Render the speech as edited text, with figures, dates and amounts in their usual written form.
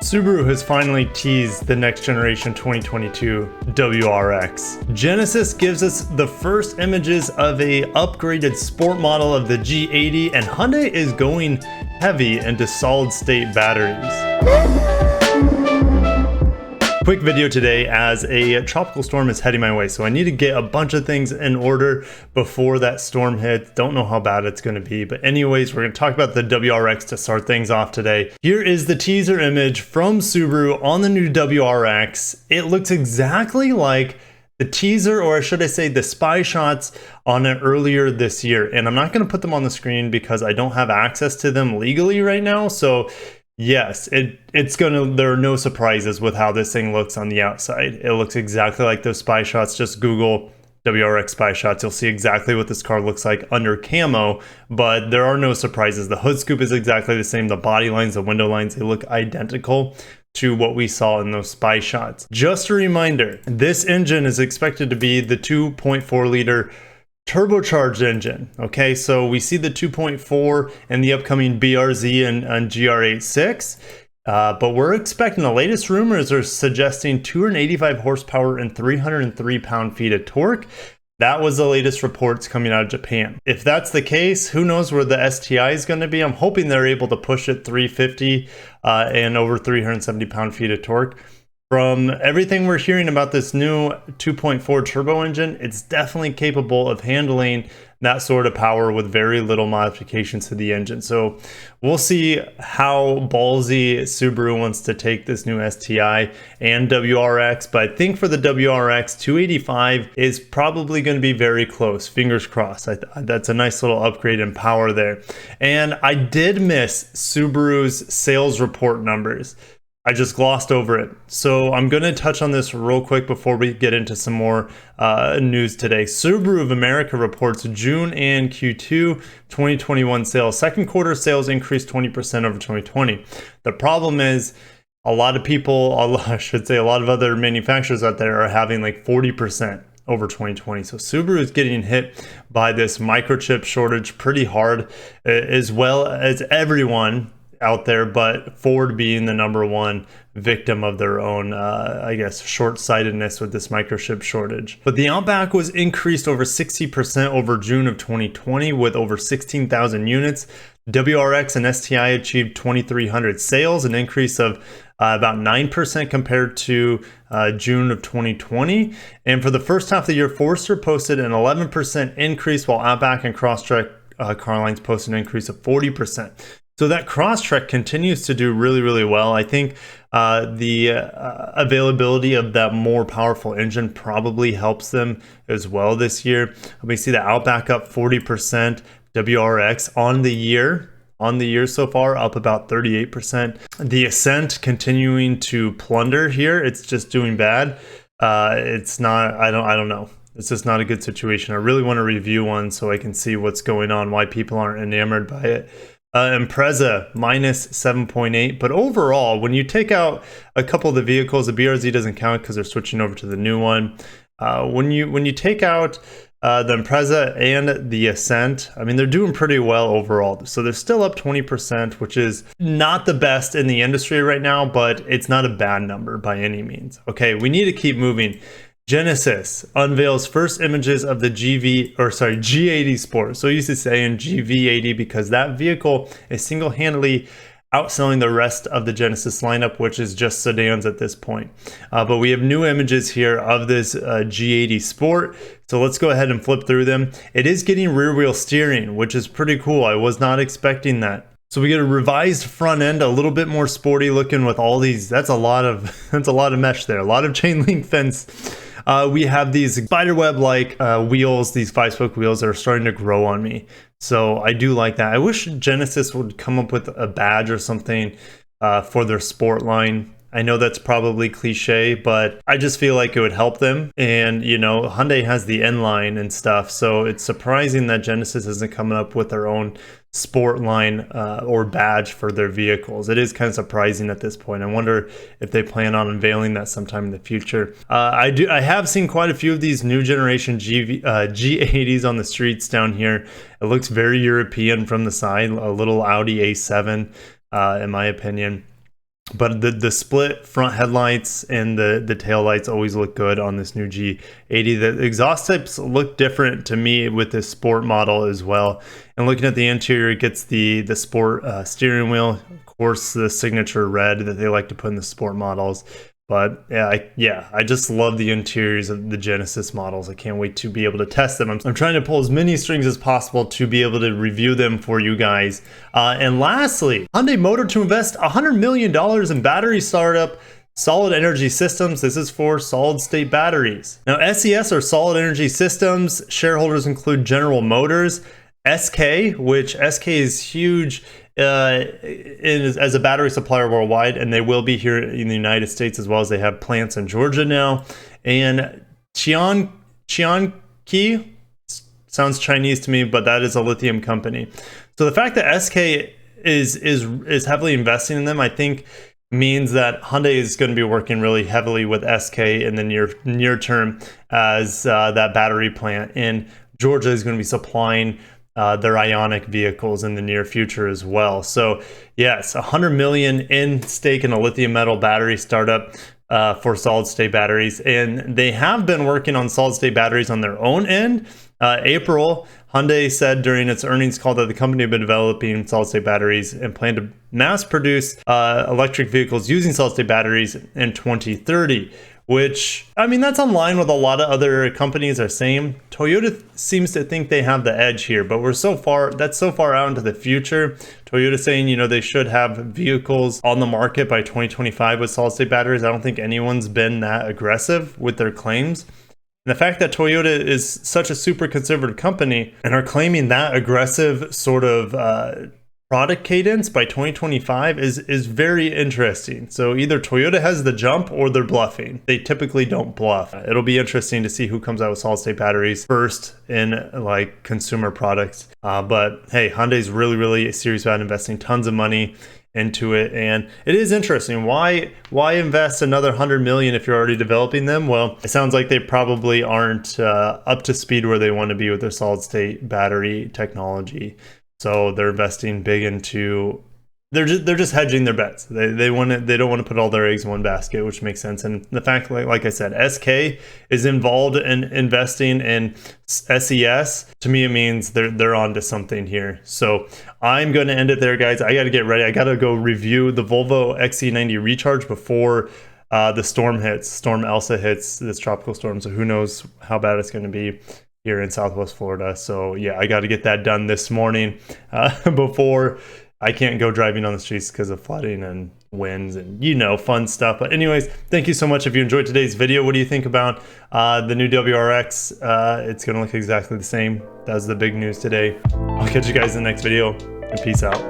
Subaru has finally teased the next generation 2022 WRX. Genesis gives us the first images of a upgraded sport model of the G80, and Hyundai is going heavy into solid state batteries. Quick video today as a tropical storm is heading my way, so I need to get a bunch of things in order before that storm hits. Don't know how bad it's going to be, but anyways, we're going to talk about the WRX to start things off today. Here is the teaser image from Subaru on the new WRX. It looks exactly like the teaser, or should I say the spy shots on it earlier this year, and I'm not going to put them on the screen because I don't have access to them legally right now. So yes, there are no surprises with how this thing looks on the outside. It looks exactly like those spy shots. Just Google WRX spy shots. You'll see exactly what this car looks like under camo, but there are no surprises. The hood scoop is exactly the same. The body lines, the window lines, they look identical to what we saw in those spy shots. Just a reminder, this engine is expected to be the 2.4 liter turbocharged engine. Okay, so we see the 2.4 in the upcoming BRZ and GR86, but we're expecting, the latest rumors are suggesting 285 horsepower and 303 pound-feet of torque. That was the latest reports coming out of Japan. If that's the case, who knows where the STI is going to be. I'm hoping they're able to push it 350 and over 370 pound-feet of torque. From everything we're hearing about this new 2.4 turbo engine, it's definitely capable of handling that sort of power with very little modifications to the engine. So we'll see how ballsy Subaru wants to take this new STI and WRX, but I think for the WRX, 285 is probably going to be very close. Fingers crossed. That's a nice little upgrade in power there. And I did miss Subaru's sales report numbers. I just glossed over it. So I'm going to touch on this real quick before we get into some more news today. Subaru of America reports June and Q2 2021 sales. Second quarter sales increased 20% over 2020. The problem is a lot of people, I should say a lot of other manufacturers out there are having like 40% over 2020. So Subaru is getting hit by this microchip shortage pretty hard, as well as everyone out there, but Ford being the number one victim of their own, I guess, short-sightedness with this microchip shortage. But the Outback was increased over 60% over June of 2020 with over 16,000 units. WRX and STI achieved 2,300 sales, an increase of about 9% compared to June of 2020. And for the first half of the year, Forester posted an 11% increase, while Outback and Crosstrek car lines posted an increase of 40%. So that Crosstrek continues to do really, really well. I think the availability of that more powerful engine probably helps them as well this year. We see the Outback up 40%, WRX on the year so far up about 38%. The Ascent continuing to plunder here. It's just doing bad. It's not, I don't know. It's just not a good situation. I really want to review one so I can see what's going on, why people aren't enamored by it. Impreza minus 7.8, but overall, when you take out a couple of the vehicles, the BRZ doesn't count because they're switching over to the new one. When you take out the Impreza and the Ascent, I mean, they're doing pretty well overall. So they're still up 20%, which is not the best in the industry right now, but it's not a bad number by any means. Okay, we need to keep moving. Genesis unveils first images of the G80 Sport. So used to saying GV80 because that vehicle is single-handedly outselling the rest of the Genesis lineup, which is just sedans at this point. But we have new images here of this G80 Sport. So let's go ahead and flip through them. It is getting rear-wheel steering, which is pretty cool. I was not expecting that. So we get a revised front end, a little bit more sporty looking with all these. That's a lot of mesh there, a lot of chain link fence. We have these spiderweb-like wheels, these 5-spoke wheels that are starting to grow on me. So I do like that. I wish Genesis would come up with a badge or something for their sport line. I know that's probably cliche, but I just feel like it would help them. And, you know, Hyundai has the N line and stuff. So it's surprising that Genesis isn't coming up with their own sport line or badge for their vehicles. It is kind of surprising at this point. I wonder if they plan on unveiling that sometime in the future. I have seen quite a few of these new generation G80s on the streets down here. It looks very European from the side, a little Audi A7 in my opinion. But the split front headlights and the tail lights always look good on this new G80. The exhaust types look different to me with this sport model as well. And looking at the interior, it gets the sport steering wheel, of course, the signature red that they like to put in the sport models. But yeah, I just love the interiors of the Genesis models. I can't wait to be able to test them. I'm trying to pull as many strings as possible to be able to review them for you guys. And lastly, Hyundai Motor to invest $100 million in battery startup Solid Energy Systems. This is for solid state batteries. Now, SES or Solid Energy Systems shareholders include General Motors, SK, which SK is huge as a battery supplier worldwide, and they will be here in the United States as well, as they have plants in Georgia now. And Tianqi sounds Chinese to me, but that is a lithium company. So the fact that SK is heavily investing in them, I think, means that Hyundai is going to be working really heavily with SK in the near term, as that battery plant in Georgia is going to be supplying their Ionic vehicles in the near future as well. So yes, $100 million in stake in a lithium metal battery startup for solid state batteries. And they have been working on solid state batteries on their own end. April, Hyundai said during its earnings call that the company had been developing solid state batteries and planned to mass produce electric vehicles using solid state batteries in 2030. Which, I mean, that's in line with a lot of other companies are saying. Toyota seems to think they have the edge here, but that's so far out into the future. Toyota saying, you know, they should have vehicles on the market by 2025 with solid state batteries. I don't think anyone's been that aggressive with their claims. And the fact that Toyota is such a super conservative company and are claiming that aggressive sort of product cadence by 2025 is very interesting. So either Toyota has the jump or they're bluffing. They typically don't bluff. It'll be interesting to see who comes out with solid state batteries first in like consumer products. But hey, Hyundai's really serious about investing tons of money into it, and it is interesting. Why invest another $100 million if you're already developing them? Well, it sounds like they probably aren't up to speed where they want to be with their solid state battery technology. So they're investing big into, they're just hedging their bets. They don't want to put all their eggs in one basket, which makes sense. And the fact, like I said, SK is involved in investing in SES. To me, it means they're on to something here. So I'm going to end it there, guys. I got to get ready. I got to go review the Volvo XC90 Recharge before the storm Elsa hits, this tropical storm. So who knows how bad it's going to be here in Southwest Florida. So yeah, I got to get that done this morning before I can't go driving on the streets because of flooding and winds and, you know, fun stuff. But anyways, thank you so much. If you enjoyed today's video, what do you think about the new WRX? It's going to look exactly the same. That was the big news today. I'll catch you guys in the next video, and peace out.